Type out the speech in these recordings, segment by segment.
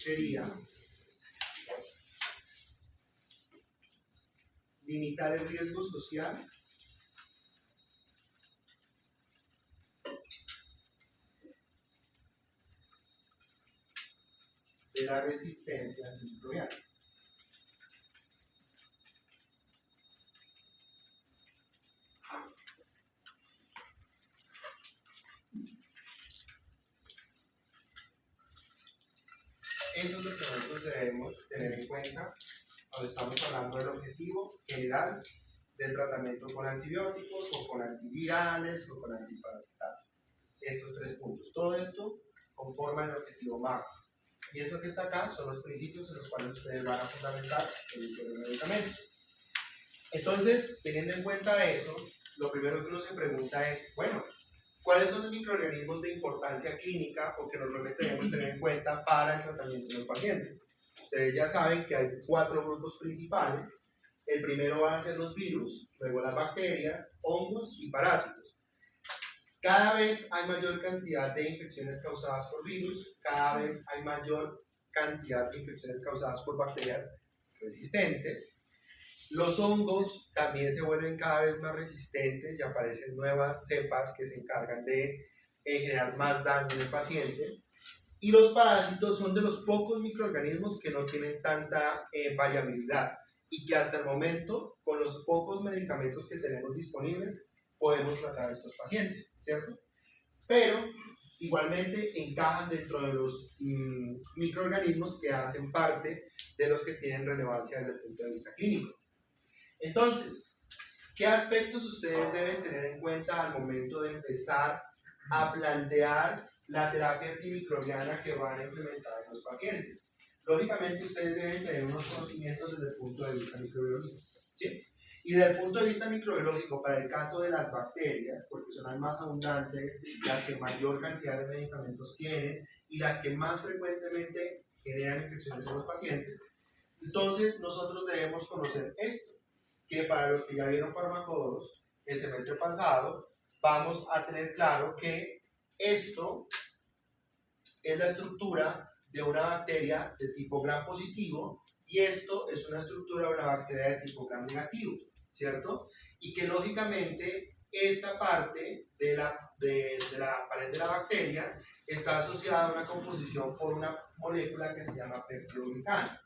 sería limitar el riesgo social de la resistencia antimicrobiana. Eso es lo que nosotros debemos tener en cuenta cuando estamos hablando del objetivo general del tratamiento con antibióticos o con antivirales o con antiparasitarios. Estos tres puntos. Todo esto conforma el objetivo macro. Y eso que está acá son los principios en los cuales ustedes van a fundamentar el uso de los medicamentos. Entonces, teniendo en cuenta eso, lo primero que uno se pregunta es, bueno, ¿cuáles son los microorganismos de importancia clínica o que normalmente debemos tener en cuenta para el tratamiento de los pacientes? Ustedes ya saben que hay 4 grupos principales. El primero van a ser los virus, luego las bacterias, hongos y parásitos. Cada vez hay mayor cantidad de infecciones causadas por virus, cada vez hay mayor cantidad de infecciones causadas por bacterias resistentes. Los hongos también se vuelven cada vez más resistentes y aparecen nuevas cepas que se encargan de generar más daño en el paciente. Y los parásitos son de los pocos microorganismos que no tienen tanta variabilidad y que hasta el momento, con los pocos medicamentos que tenemos disponibles, podemos tratar a estos pacientes, ¿cierto? Pero igualmente encajan dentro de los microorganismos que hacen parte de los que tienen relevancia desde el punto de vista clínico. Entonces, ¿qué aspectos ustedes deben tener en cuenta al momento de empezar a plantear la terapia antimicrobiana que van a implementar en los pacientes? Lógicamente, ustedes deben tener unos conocimientos desde el punto de vista microbiológico, ¿sí? Y desde el punto de vista microbiológico, para el caso de las bacterias, porque son las más abundantes, las que mayor cantidad de medicamentos tienen y las que más frecuentemente generan infecciones en los pacientes, entonces nosotros debemos conocer esto, que para los que ya vieron farmacodos el semestre pasado, vamos a tener claro que esto es la estructura de una bacteria de tipo gram positivo y esto es una estructura de una bacteria de tipo gram negativo, ¿cierto? Y que lógicamente esta parte de la pared de la bacteria está asociada a una composición por una molécula que se llama peptidoglicano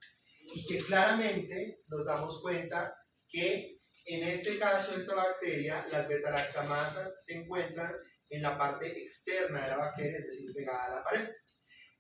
y que claramente nos damos cuenta que en este caso de esta bacteria las beta-lactamasas se encuentran en la parte externa de la bacteria, es decir, pegada a la pared.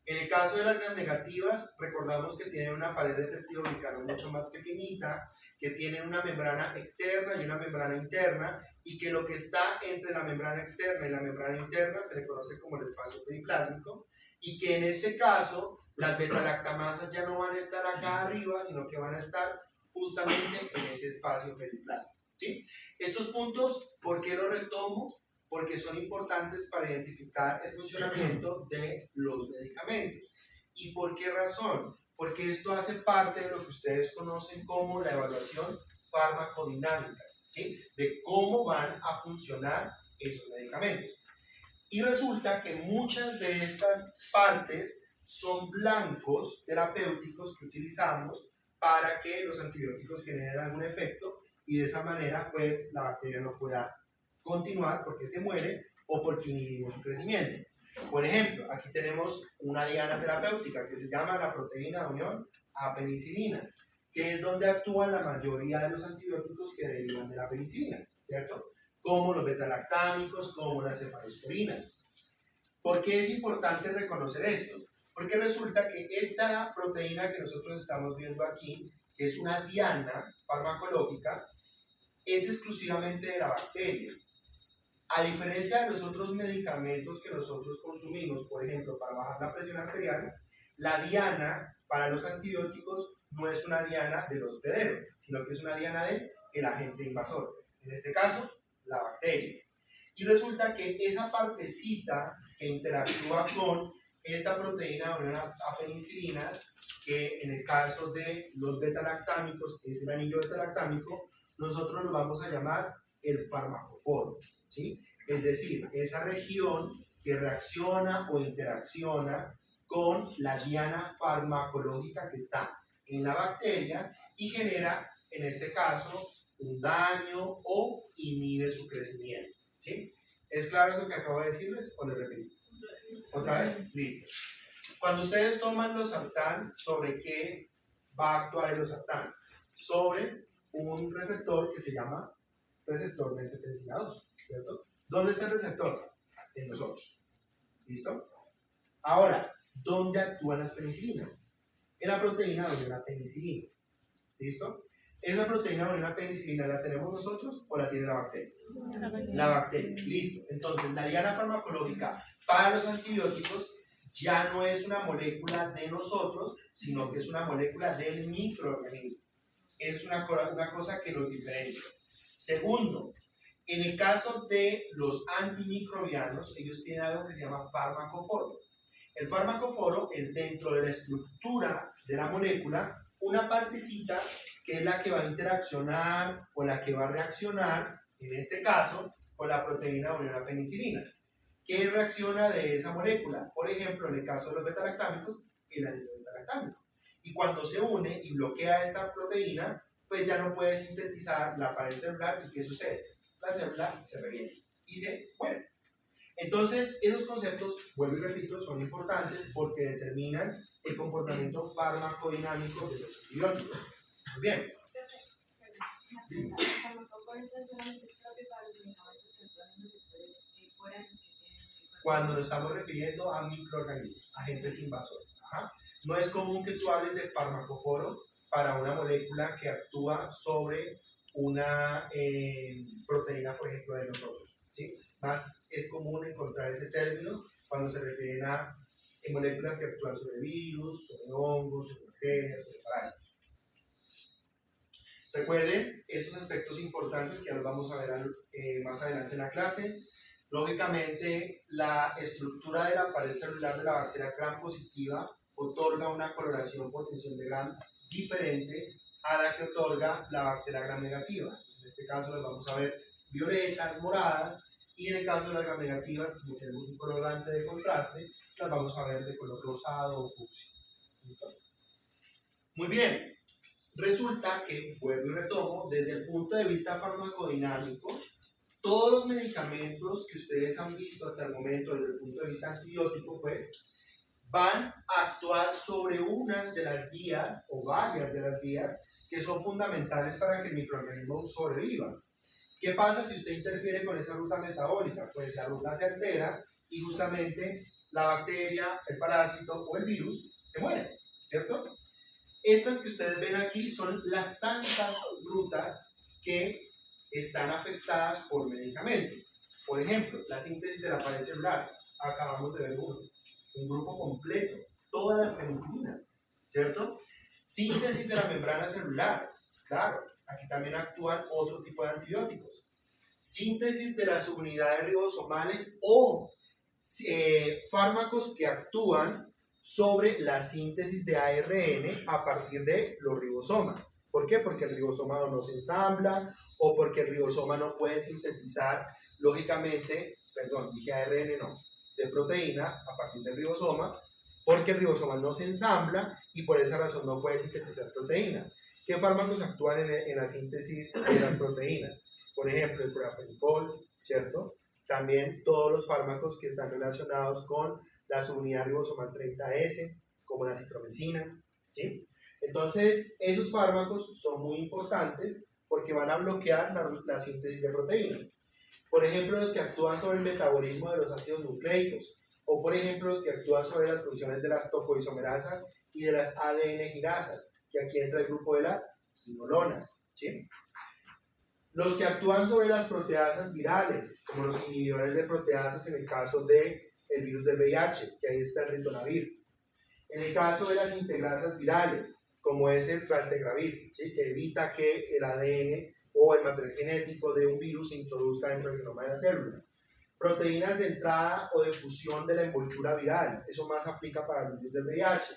En el caso de las gram negativas, recordamos que tienen una pared de peptidoglicano mucho más pequeñita, que tienen una membrana externa y una membrana interna, y que lo que está entre la membrana externa y la membrana interna se le conoce como el espacio periplásmico, y que en este caso las beta-lactamasas ya no van a estar acá arriba, sino que van a estar justamente en ese espacio periplásmico, ¿sí? Estos puntos, ¿por qué los retomo? Porque son importantes para identificar el funcionamiento de los medicamentos. ¿Y por qué razón? Porque esto hace parte de lo que ustedes conocen como la evaluación farmacodinámica, ¿sí? De cómo van a funcionar esos medicamentos. Y resulta que muchas de estas partes son blancos terapéuticos que utilizamos para que los antibióticos generen algún efecto y de esa manera pues la bacteria no pueda continuar porque se muere o porque inhibimos su crecimiento. Por ejemplo, aquí tenemos una diana terapéutica que se llama la proteína de unión a penicilina, que es donde actúan la mayoría de los antibióticos que derivan de la penicilina, ¿cierto? Como los beta-lactámicos, como las cefalosporinas. ¿Por qué es importante reconocer esto? Porque resulta que esta proteína que nosotros estamos viendo aquí, que es una diana farmacológica, es exclusivamente de la bacteria. A diferencia de los otros medicamentos que nosotros consumimos, por ejemplo, para bajar la presión arterial, la diana para los antibióticos no es una diana del hospedero, sino que es una diana del agente invasor, en este caso, la bacteria. Y resulta que esa partecita que interactúa con esta proteína de una penicilina, que en el caso de los beta-lactámicos es el anillo beta-lactámico, nosotros lo vamos a llamar el farmacoforo, ¿sí? Es decir, esa región que reacciona o interacciona con la diana farmacológica que está en la bacteria y genera, en este caso, un daño o inhibe su crecimiento. ¿Sí? ¿Es claro lo que acabo de decirles o les repito? ¿Otra vez? Listo. Cuando ustedes toman losartán, ¿sobre qué va a actuar el losartán? Sobre un receptor que se llama receptor de angiotensina 2, ¿cierto? ¿Dónde está el receptor? En nosotros. ¿Listo? Ahora, ¿dónde actúan las penicilinas? En la proteína donde la penicilina. ¿Listo? ¿Esa proteína donde la penicilina la tenemos nosotros o la tiene la bacteria? La bacteria. Listo. Entonces, la diana farmacológica para los antibióticos ya no es una molécula de nosotros, sino que es una molécula del microorganismo. Es una cosa que los diferencia. Segundo, en el caso de los antimicrobianos, ellos tienen algo que se llama farmacoforo. El farmacoforo es dentro de la estructura de la molécula una partecita que es la que va a interaccionar o la que va a reaccionar, en este caso, con la proteína o la penicilina. ¿Qué reacciona de esa molécula? Por ejemplo, en el caso de los betalactámicos, el anhídrido betalactámico. Y cuando se une y bloquea esta proteína, pues ya no puede sintetizar la pared celular. ¿Y qué sucede? La célula se revienta y se muere. Entonces, esos conceptos, vuelvo y repito, son importantes porque determinan el comportamiento farmacodinámico de los antibióticos. Muy bien. Cuando nos estamos refiriendo a microorganismos, agentes invasores. Ajá. No es común que tú hables de farmacoforo para una molécula que actúa sobre una proteína, por ejemplo, de nosotros. ¿Sí? Más es común encontrar ese término cuando se refieren a moléculas que actúan sobre virus, sobre hongos, sobre bacterias, sobre parásitos. Recuerden estos aspectos importantes que los vamos a ver más adelante en la clase. Lógicamente, la estructura de la pared celular de la bacteria gram positiva otorga una coloración por tensión de Gram diferente a la que otorga la bacteria gram negativa. En este caso, les vamos a ver violetas, moradas, y en el caso de las gram negativas, como tenemos un colorante de contraste, las vamos a ver de color rosado o fucsia. ¿Listo? Muy bien. Resulta que, vuelvo y retomo, desde el punto de vista farmacodinámico, todos los medicamentos que ustedes han visto hasta el momento desde el punto de vista antibiótico, pues, van a actuar sobre unas de las vías o varias de las vías que son fundamentales para que el microorganismo sobreviva. ¿Qué pasa si usted interfiere con esa ruta metabólica? Pues la ruta se altera y justamente la bacteria, el parásito o el virus se muere, ¿cierto? Estas que ustedes ven aquí son las tantas rutas que están afectadas por medicamentos. Por ejemplo, la síntesis de la pared celular. Acabamos de ver un grupo completo, todas las penicilinas, ¿cierto? Síntesis de la membrana celular. Claro, aquí también actúan otro tipo de antibióticos. Síntesis de las subunidades ribosomales o fármacos que actúan sobre la síntesis de ARN a partir de los ribosomas. ¿Por qué? Porque el ribosoma no se ensambla o porque el ribosoma no puede sintetizar, lógicamente, perdón, dije ARN no, de proteína a partir del ribosoma, porque el ribosoma no se ensambla y por esa razón no puede sintetizar proteínas. ¿Qué fármacos actúan en la síntesis de las proteínas? Por ejemplo, el proafenicol, ¿cierto? También todos los fármacos que están relacionados con la subunidad ribosomal 30S, como la citromicina, ¿sí? Entonces, esos fármacos son muy importantes porque van a bloquear la síntesis de proteínas. Por ejemplo, los que actúan sobre el metabolismo de los ácidos nucleicos, o por ejemplo, los que actúan sobre las funciones de las topoisomerasas y de las ADN girasas, que aquí entra el grupo de las quinolonas, ¿sí? Los que actúan sobre las proteasas virales, como los inhibidores de proteasas en el caso del virus del VIH, que ahí está el ritonavir. En el caso de las integrasas virales, como es el raltegravir, ¿sí? Que evita que el ADN o el material genético de un virus se introduzca dentro del genoma de la célula. Proteínas de entrada o de fusión de la envoltura viral, eso más aplica para el virus del VIH.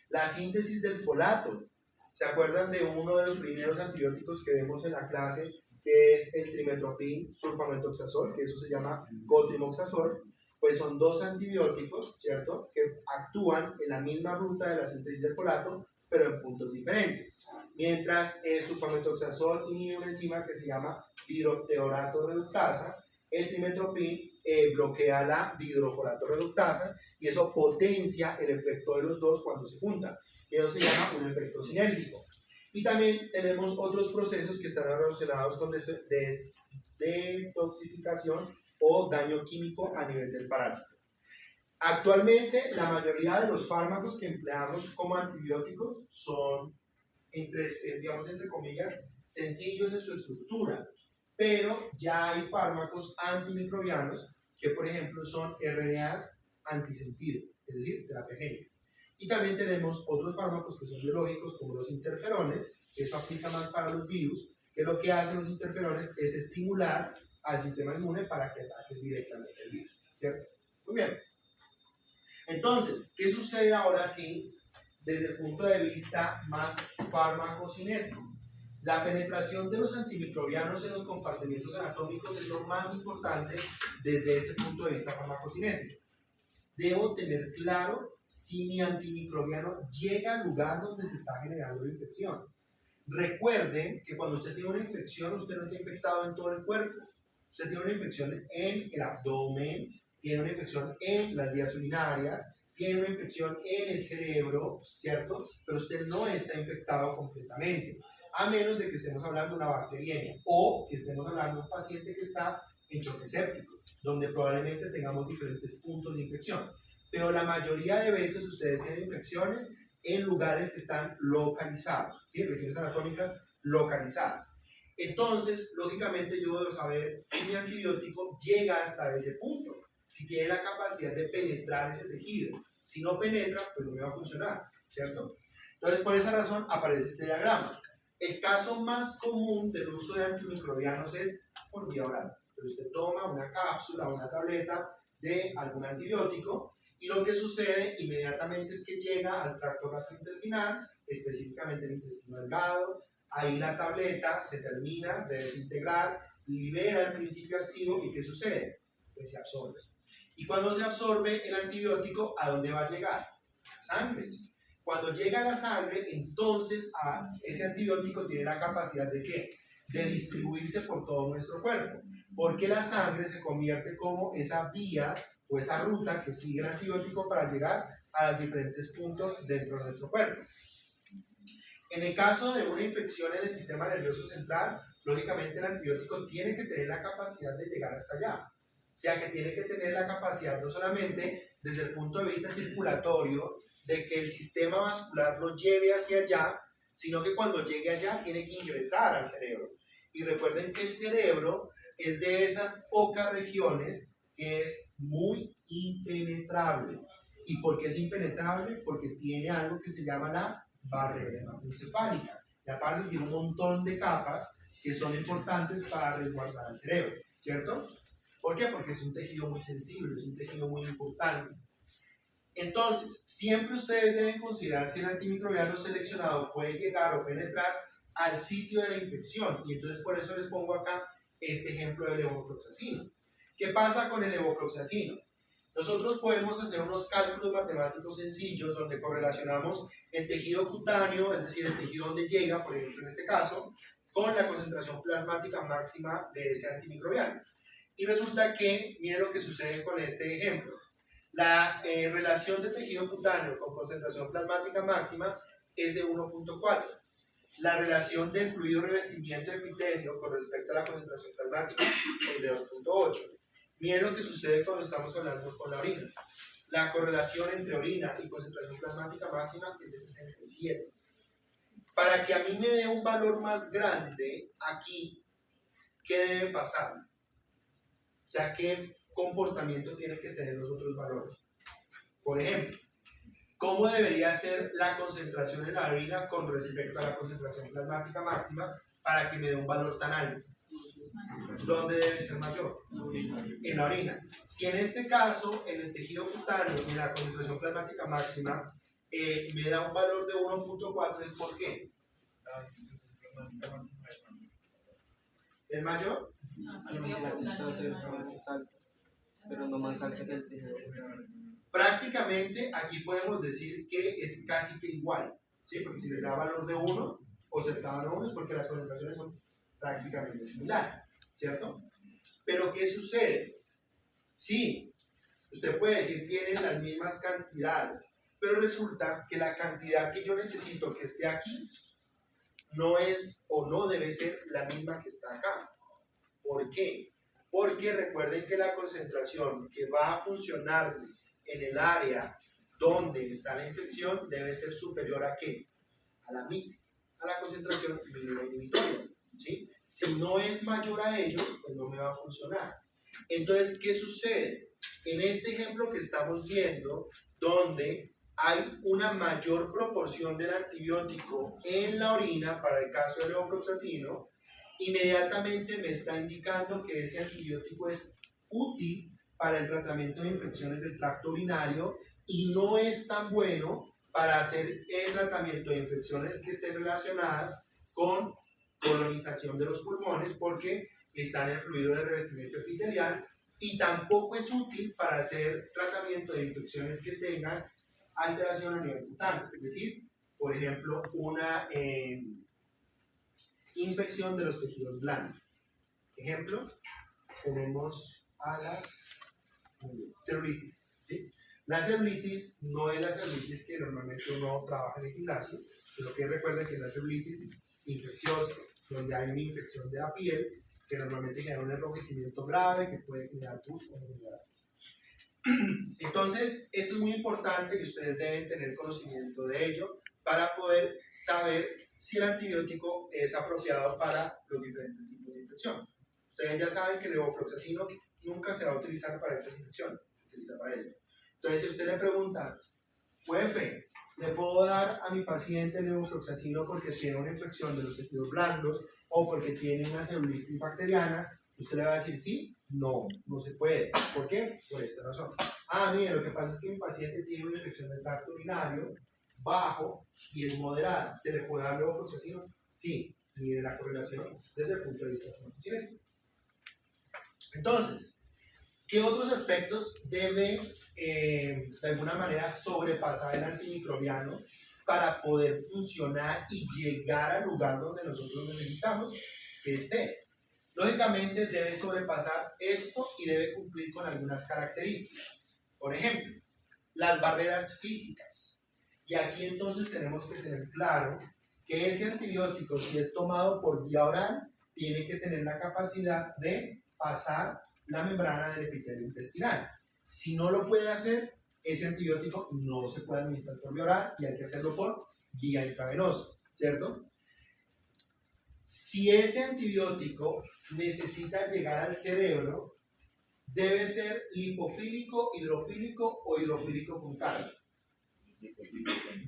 La síntesis del folato, ¿se acuerdan de uno de los primeros antibióticos que vemos en la clase, que es el trimetoprim sulfamethoxazol, que eso se llama cotrimoxazol? pues son dos antibióticos, ¿cierto?, que actúan en la misma ruta de la síntesis del folato, pero en puntos diferentes. Mientras el sulfametoxazol inhibe una enzima que se llama dihidroteorato reductasa, el trimestoprim bloquea la dihidroforato reductasa y eso potencia el efecto de los dos cuando se juntan. Eso se llama un efecto sinérgico. Y también tenemos otros procesos que están relacionados con detoxificación o daño químico a nivel del parásito. Actualmente, la mayoría de los fármacos que empleamos como antibióticos son, entre comillas, sencillos en su estructura, pero ya hay fármacos antimicrobianos que, por ejemplo, son RNAs antisentido, es decir, terapia génica. Y también tenemos otros fármacos que son biológicos, como los interferones, que eso aplica más para los virus, que lo que hacen los interferones es estimular al sistema inmune para que ataque directamente el virus, ¿cierto? Muy bien. Entonces, ¿qué sucede ahora sí desde el punto de vista más farmacocinético? La penetración de los antimicrobianos en los compartimentos anatómicos es lo más importante desde ese punto de vista farmacocinético. Debo tener claro si mi antimicrobiano llega al lugar donde se está generando la infección. Recuerden que cuando usted tiene una infección, usted no está infectado en todo el cuerpo. Usted tiene una infección en el abdomen, tiene una infección en las vías urinarias, tiene una infección en el cerebro, ¿cierto? Pero usted no está infectado completamente, a menos de que estemos hablando de una bacteriemia o que estemos hablando de un paciente que está en choque séptico, donde probablemente tengamos diferentes puntos de infección. Pero la mayoría de veces ustedes tienen infecciones en lugares que están localizados, ¿sí? Regiones anatómicas localizadas. Entonces, lógicamente, yo debo saber si mi antibiótico llega hasta ese punto, si tiene la capacidad de penetrar ese tejido. Si no penetra, pues no me va a funcionar, ¿cierto? Entonces, por esa razón aparece este diagrama. El caso más común del uso de antimicrobianos es por vía oral. Entonces, usted toma una cápsula o una tableta de algún antibiótico y lo que sucede inmediatamente es que llega al tracto gastrointestinal, específicamente el intestino delgado. Ahí la tableta se termina de desintegrar, libera el principio activo y ¿qué sucede? Pues se absorbe. Y cuando se absorbe el antibiótico, ¿a dónde va a llegar? A la sangre. Cuando llega a la sangre, entonces ese antibiótico tiene la capacidad de ¿qué? De distribuirse por todo nuestro cuerpo, porque la sangre se convierte como esa vía o esa ruta que sigue el antibiótico para llegar a los diferentes puntos dentro de nuestro cuerpo. En el caso de una infección en el sistema nervioso central, lógicamente el antibiótico tiene que tener la capacidad de llegar hasta allá. O sea que tiene que tener la capacidad no solamente desde el punto de vista circulatorio, de que el sistema vascular lo lleve hacia allá, sino que cuando llegue allá tiene que ingresar al cerebro. Y recuerden que el cerebro es de esas pocas regiones que es muy impenetrable. ¿Y por qué es impenetrable? Porque tiene algo que se llama la barrera hematoencefálica. Y aparte tiene un montón de capas que son importantes para resguardar el cerebro, ¿cierto? ¿Por qué? Porque es un tejido muy sensible, es un tejido muy importante. Entonces, siempre ustedes deben considerar si el antimicrobiano seleccionado puede llegar o penetrar al sitio de la infección. Y entonces por eso les pongo acá este ejemplo del levofloxacino. ¿Qué pasa con el levofloxacino? Nosotros podemos hacer unos cálculos matemáticos sencillos donde correlacionamos el tejido cutáneo, es decir, el tejido donde llega, por ejemplo en este caso, con la concentración plasmática máxima de ese antimicrobiano. Y resulta que, miren lo que sucede con este ejemplo. La relación de tejido cutáneo con concentración plasmática máxima es de 1.4. La relación del fluido revestimiento epitelio con respecto a la concentración plasmática es de 2.8. Miren lo que sucede cuando estamos hablando con la orina. La correlación entre orina y concentración plasmática máxima es de 67. Para que a mí me dé un valor más grande aquí, ¿qué debe pasar? O sea, ¿qué comportamiento tienen que tener los otros valores? Por ejemplo, ¿cómo debería ser la concentración en la orina con respecto a la concentración plasmática máxima para que me dé un valor tan alto? ¿Dónde debe ser mayor? En la orina. Si en este caso, en el tejido cutáneo y en la concentración plasmática máxima me da un valor de 1.4, ¿es por qué? ¿Es mayor? Pero no más alta que el tejido. Prácticamente aquí podemos decir que es casi que igual, ¿sí? Porque si le da valor de 1 o cercano a 1 es porque las concentraciones son prácticamente similares, ¿cierto? Pero ¿qué sucede? Sí, usted puede decir tienen las mismas cantidades, pero resulta que la cantidad que yo necesito que esté aquí no es o no debe ser la misma que está acá. ¿Por qué? Porque recuerden que la concentración que va a funcionar en el área donde está la infección debe ser superior a ¿qué? A la MIC, a la concentración mínima inhibitoria, ¿sí? Si no es mayor a ello, pues no me va a funcionar. Entonces, ¿qué sucede? En este ejemplo que estamos viendo, donde hay una mayor proporción del antibiótico en la orina, para el caso del levofloxacino, inmediatamente me está indicando que ese antibiótico es útil para el tratamiento de infecciones del tracto urinario y no es tan bueno para hacer el tratamiento de infecciones que estén relacionadas con colonización de los pulmones porque está en el fluido de revestimiento epitelial, y tampoco es útil para hacer tratamiento de infecciones que tengan alteración a nivel cutáneo, es decir, por ejemplo, una infección de los tejidos blandos. Ejemplo, tenemos a la celulitis, ¿sí? La celulitis no es la celulitis que normalmente uno trabaja en el gimnasio, sino que recuerden que es la celulitis infecciosa, donde hay una infección de la piel que normalmente genera un enrojecimiento grave que puede generar pus o no generar pus. Entonces, esto es muy importante y ustedes deben tener conocimiento de ello para poder saber si el antibiótico es apropiado para los diferentes tipos de infección. Ustedes ya saben que el levofloxacino nunca se va a utilizar para estas infecciones, se utiliza para esto. Entonces, si usted le pregunta, UF, ¿le puedo dar a mi paciente levofloxacino porque tiene una infección de los tejidos blandos o porque tiene una celulitis bacteriana? Usted le va a decir sí, no, no se puede. ¿Por qué? Por esta razón. Mire, lo que pasa es que mi paciente tiene una infección del tracto urinario bajo y es moderada. ¿Se le puede dar levofloxacino? Sí, mire la correlación desde el punto de vista farmacológico. Entonces, ¿qué otros aspectos debe de alguna manera sobrepasar el antimicrobiano para poder funcionar y llegar al lugar donde nosotros necesitamos que esté? Lógicamente debe sobrepasar esto y debe cumplir con algunas características. Por ejemplo, las barreras físicas. Y aquí entonces tenemos que tener claro que ese antibiótico, si es tomado por vía oral, tiene que tener la capacidad de pasar la membrana del epitelio intestinal. Si no lo puede hacer, ese antibiótico no se puede administrar por vía oral y hay que hacerlo por vía intravenosa, ¿cierto? Si ese antibiótico necesita llegar al cerebro, debe ser lipofílico, hidrofílico o hidrofílico con carga.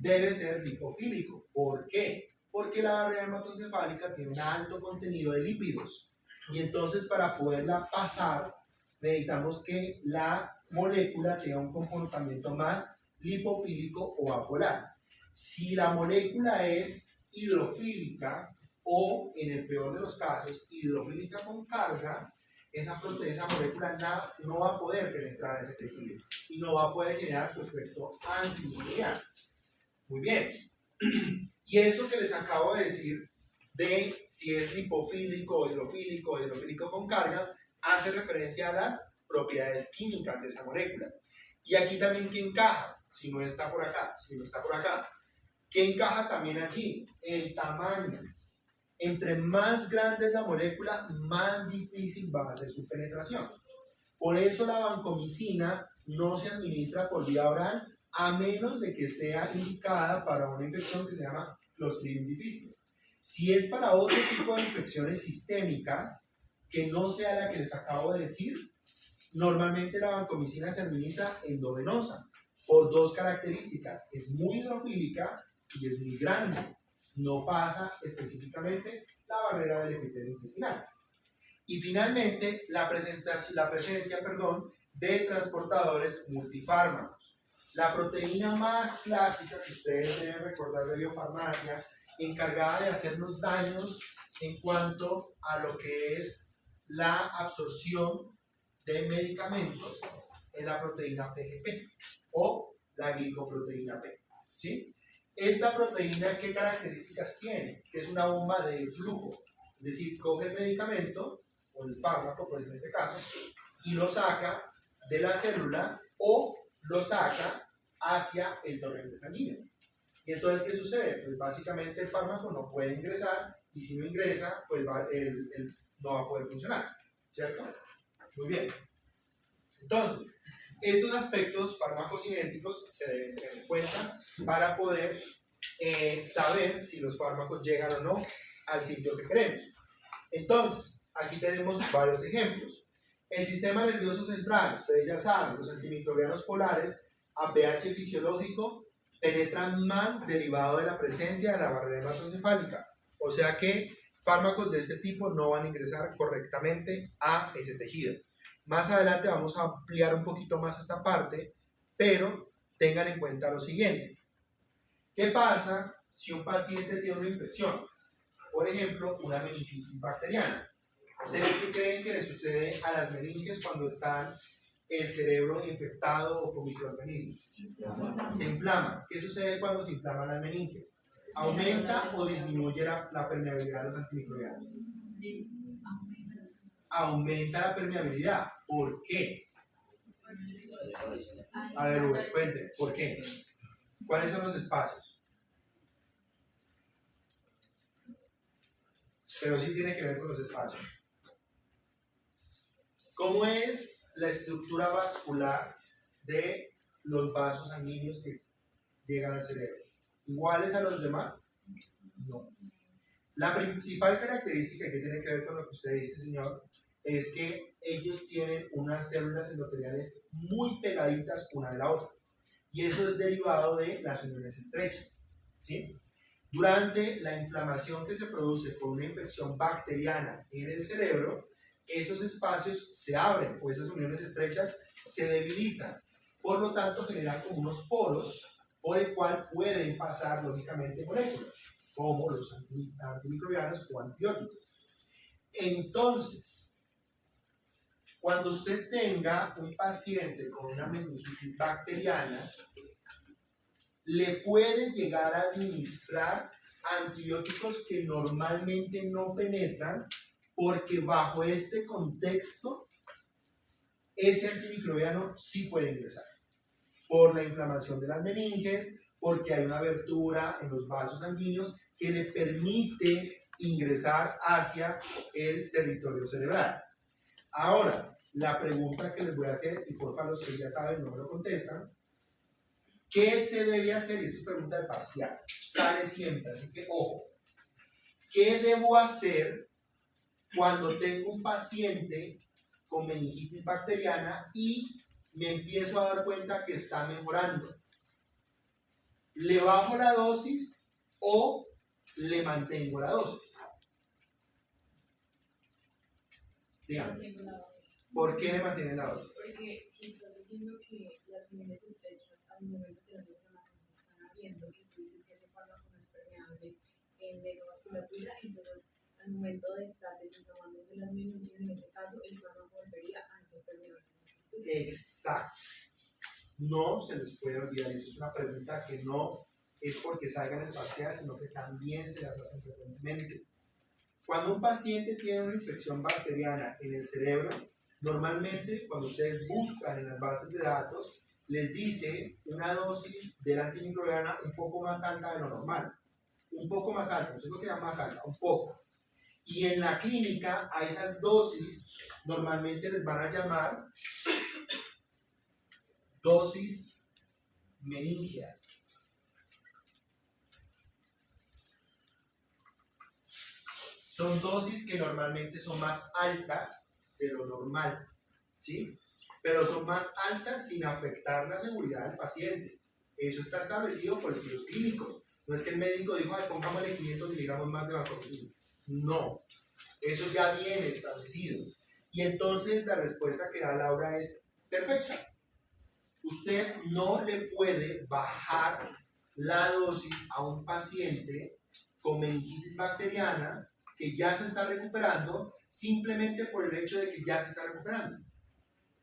Debe ser lipofílico. ¿Por qué? Porque la barrera hematoencefálica tiene un alto contenido de lípidos. Y entonces para poderla pasar, necesitamos que la molécula tenga un comportamiento más lipofílico o apolar. Si la molécula es hidrofílica o, en el peor de los casos, hidrofílica con carga, esa molécula no va a poder penetrar a ese tejido y no va a poder generar su efecto antimicrobiano. Muy bien. Y eso que les acabo de decir de si es lipofílico o hidrofílico con carga, hace referencia a las propiedades químicas de esa molécula. Y aquí también, ¿qué encaja? Si no está por acá, ¿qué encaja también aquí? El tamaño. Entre más grande es la molécula, más difícil va a ser su penetración. Por eso la vancomicina no se administra por vía oral a menos de que sea indicada para una infección que se llama Clostridium difficile. Si es para otro tipo de infecciones sistémicas, que no sea la que les acabo de decir, normalmente la vancomicina se administra endovenosa por dos características: es muy hidrofílica y es muy grande. No pasa específicamente la barrera del epitelio intestinal. Y finalmente, la presencia de transportadores multifármacos. La proteína más clásica que ustedes deben recordar de biofarmacia, encargada de hacernos daños en cuanto a lo que es la absorción de medicamentos es la proteína PGP o la glicoproteína P. ¿Sí? Esta proteína, ¿qué características tiene? Que es una bomba de flujo, es decir, coge el medicamento o el fármaco, pues en este caso, y lo saca de la célula o lo saca hacia el torrente sanguíneo. Y entonces, ¿qué sucede? Pues básicamente el fármaco no puede ingresar y si no ingresa, pues no va a poder funcionar, ¿cierto? Muy bien. Entonces, estos aspectos farmacocinéticos se deben tener en cuenta para poder saber si los fármacos llegan o no al sitio que queremos. Entonces, aquí tenemos varios ejemplos. El sistema nervioso central, ustedes ya saben, los antimicrobianos polares a pH fisiológico penetran mal derivado de la presencia de la barrera hematoencefálica. O sea que fármacos de este tipo no van a ingresar correctamente a ese tejido. Más adelante vamos a ampliar un poquito más esta parte, pero tengan en cuenta lo siguiente. ¿Qué pasa si un paciente tiene una infección? Por ejemplo, una meningitis bacteriana. ¿Ustedes qué creen que le sucede a las meninges cuando están el cerebro infectado o con microorganismos? Se inflama. ¿Qué sucede cuando se inflaman las meninges? ¿Aumenta o disminuye la permeabilidad de los antimicrobianos? Aumenta la permeabilidad. ¿Por qué? A ver, Uber, cuente, ¿por qué? ¿Cuáles son los espacios? Pero sí tiene que ver con los espacios. ¿Cómo es la estructura vascular de los vasos sanguíneos que llegan al cerebro? ¿Iguales a los demás? No. La principal característica que tiene que ver con lo que usted dice, señor, es que ellos tienen unas células endoteliales muy pegaditas una de la otra. Y eso es derivado de las uniones estrechas, ¿sí? Durante la inflamación que se produce por una infección bacteriana en el cerebro, esos espacios se abren o esas uniones estrechas se debilitan. Por lo tanto, generan como unos poros por el cual pueden pasar lógicamente moléculas, como los antimicrobianos o antibióticos. Entonces, cuando usted tenga un paciente con una meningitis bacteriana, le puede llegar a administrar antibióticos que normalmente no penetran, porque bajo este contexto, ese antimicrobiano sí puede ingresar. Por la inflamación de las meninges, porque hay una abertura en los vasos sanguíneos que le permite ingresar hacia el territorio cerebral. Ahora, la pregunta que les voy a hacer, y por favor los que ya saben no me lo contestan, ¿qué se debe hacer? Y esta es pregunta de parcial, sale siempre, así que ojo. ¿Qué debo hacer cuando tengo un paciente con meningitis bacteriana y me empiezo a dar cuenta que está mejorando? ¿Le bajo la dosis o le mantengo la dosis? Dígame. ¿Por qué le mantiene la dosis? Porque si estás diciendo que las uniones estrechas al momento de la inflamación se están abriendo y tú dices que ese fármaco no es permeable en la vasculatura, entonces al momento de estar desinflamando de las meninges, en este caso, el fármaco volvería a no ser permeable. Exacto. No se les puede olvidar, eso es una pregunta que no es porque salga en el parcial, sino que también se las hacen frecuentemente. Cuando un paciente tiene una infección bacteriana en el cerebro, normalmente cuando ustedes buscan en las bases de datos, les dice una dosis del antimicrobiana un poco más alta de lo normal. Un poco más alta, no sé lo que llama más alta, un poco. Y en la clínica a esas dosis normalmente les van a llamar dosis meníngeas. Son dosis que normalmente son más altas de lo normal, ¿sí? Pero son más altas sin afectar la seguridad del paciente. Eso está establecido por estudios clínicos. No es que el médico dijo, ay, pongámosle 500 miligramos más de vancomicina. No, eso ya viene establecido. Y entonces la respuesta que da Laura es perfecta. Usted no le puede bajar la dosis a un paciente con meningitis bacteriana que ya se está recuperando simplemente por el hecho de que ya se está recuperando.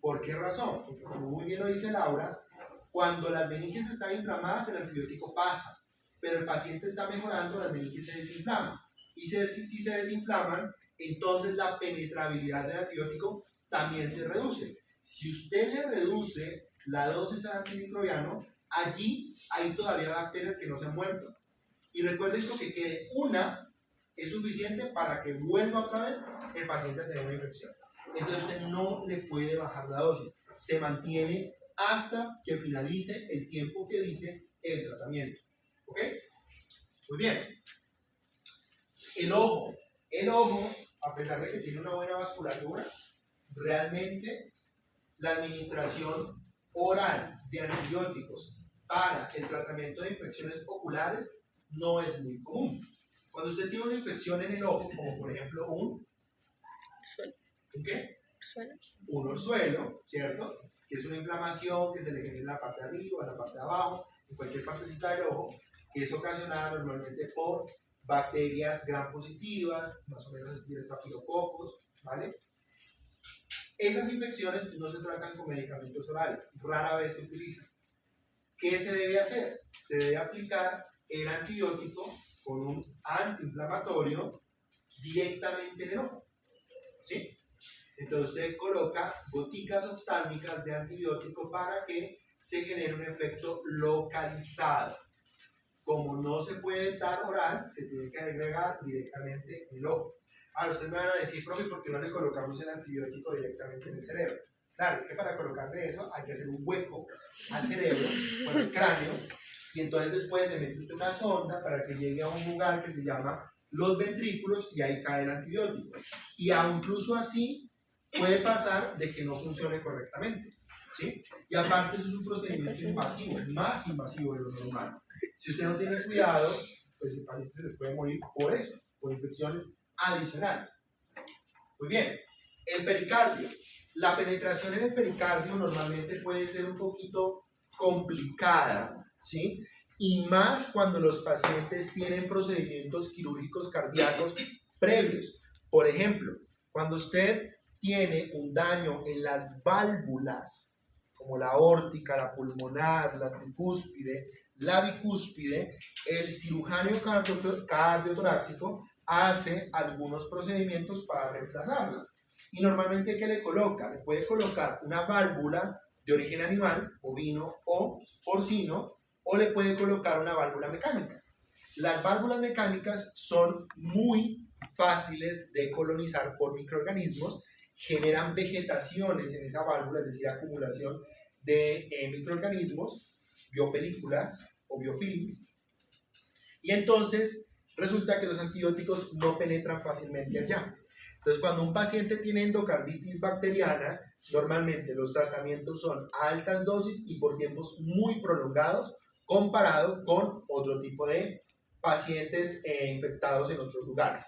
¿Por qué razón? Porque como muy bien lo dice Laura, cuando las meninges están inflamadas, el antibiótico pasa, pero el paciente está mejorando, las meninges se desinflaman. Y si se desinflaman, entonces la penetrabilidad del antibiótico también se reduce. Si usted le reduce la dosis al antimicrobiano, allí hay todavía bacterias que no se han muerto. Y recuerden esto, que quede una es suficiente para que vuelva otra vez el paciente a tener una infección. Entonces usted no le puede bajar la dosis, se mantiene hasta que finalice el tiempo que dice el tratamiento. ¿Ok? Muy bien. El ojo, a pesar de que tiene una buena vasculatura, realmente la administración oral de antibióticos para el tratamiento de infecciones oculares no es muy común. Cuando usted tiene una infección en el ojo, como por ejemplo ¿un qué? Un orzuelo, ¿cierto? Que es una inflamación que se le genera en la parte de arriba, en la parte de abajo, en cualquier partecita del ojo, que es ocasionada normalmente por bacterias gram positivas, más o menos estilo estafilococos, ¿vale? Esas infecciones no se tratan con medicamentos orales, rara vez se utilizan. ¿Qué se debe hacer? Se debe aplicar el antibiótico con un antiinflamatorio directamente en el ojo, ¿sí? Entonces usted coloca goticas oftálmicas de antibiótico para que se genere un efecto localizado. Como no se puede dar oral, se tiene que agregar directamente en el ojo. Ahora ustedes me van a decir, profe, ¿por qué no le colocamos el antibiótico directamente en el cerebro? Claro, es que para colocarle eso hay que hacer un hueco al cerebro, con el cráneo, y entonces después le mete usted una sonda para que llegue a un lugar que se llama los ventrículos y ahí cae el antibiótico. Y incluso así puede pasar de que no funcione correctamente, ¿sí? Y aparte eso es un procedimiento invasivo, más invasivo de lo normal. Si usted no tiene cuidado, pues el paciente se les puede morir por eso, por infecciones adicionales. Muy bien, el pericardio. La penetración en el pericardio normalmente puede ser un poquito complicada, ¿sí? Y más cuando los pacientes tienen procedimientos quirúrgicos cardíacos previos. Por ejemplo, cuando usted tiene un daño en las válvulas, como la aórtica, la pulmonar, la tricúspide, la bicúspide, el cirujano cardiotorácico hace algunos procedimientos para reemplazarla. Y normalmente, ¿qué le coloca? Le puede colocar una válvula de origen animal, ovino o porcino, o le puede colocar una válvula mecánica. Las válvulas mecánicas son muy fáciles de colonizar por microorganismos, generan vegetaciones en esa válvula, es decir, acumulación de microorganismos, biopelículas o biofilms, y entonces resulta que los antibióticos no penetran fácilmente allá. Entonces, cuando un paciente tiene endocarditis bacteriana, normalmente los tratamientos son a altas dosis y por tiempos muy prolongados, comparado con otro tipo de pacientes infectados en otros lugares.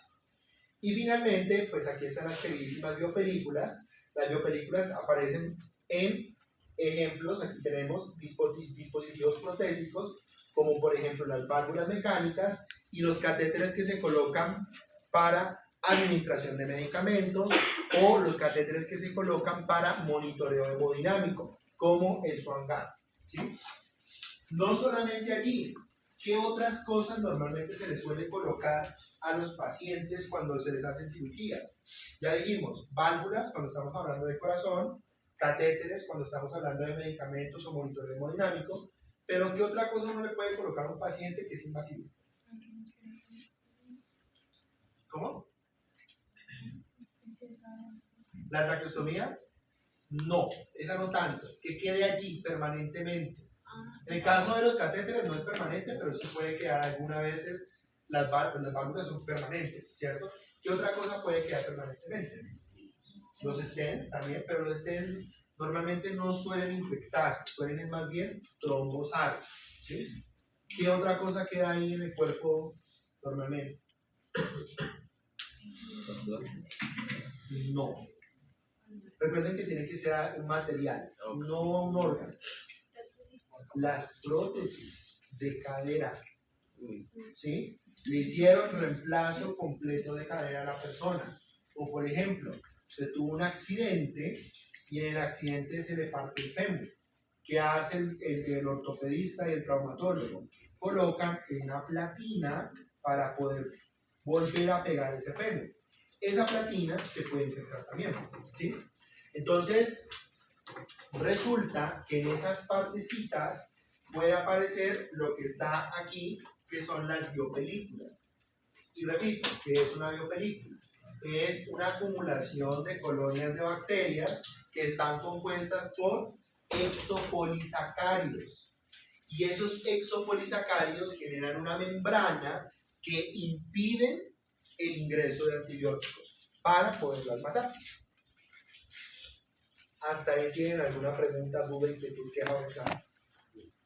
Y finalmente, pues aquí están las queridísimas biopelículas. Las biopelículas aparecen en ejemplos, aquí tenemos dispositivos protésicos, como por ejemplo las válvulas mecánicas y los catéteres que se colocan para administración de medicamentos, o los catéteres que se colocan para monitoreo hemodinámico, como el Swan-Ganz, ¿sí? No solamente allí, ¿qué otras cosas normalmente se les suele colocar a los pacientes cuando se les hacen cirugías? Ya dijimos, válvulas cuando estamos hablando de corazón, catéteres cuando estamos hablando de medicamentos o monitoreo hemodinámico, pero ¿qué otra cosa no le puede colocar a un paciente que es invasivo? ¿Cómo? ¿La traqueostomía? No, esa no tanto, que quede allí permanentemente. En el caso de los catéteres no es permanente, pero sí puede quedar algunas veces, las válvulas son permanentes, ¿cierto? ¿Qué otra cosa puede quedar permanentemente? Los stents también, pero los stents normalmente no suelen infectarse, suelen más bien trombosarse, ¿sí? ¿Qué otra cosa queda ahí en el cuerpo normalmente? No. Recuerden que tiene que ser un material, no un órgano. Las prótesis de cadera, ¿sí? Le hicieron reemplazo completo de cadera a la persona. O por ejemplo, usted tuvo un accidente y en el accidente se le parte el fémur. ¿Qué hace el ortopedista y el traumatólogo? Colocan una platina para poder volver a pegar ese fémur. Esa platina se puede infectar también, ¿sí? Entonces, resulta que en esas partecitas puede aparecer lo que está aquí, que son las biopelículas. Y repito, ¿qué es una biopelícula? Es una acumulación de colonias de bacterias que están compuestas por exopolisacáridos. Y esos exopolisacáridos generan una membrana que impiden el ingreso de antibióticos para poderlas matar. ¿Hasta ahí tienen alguna pregunta, duda, inquietud que haga?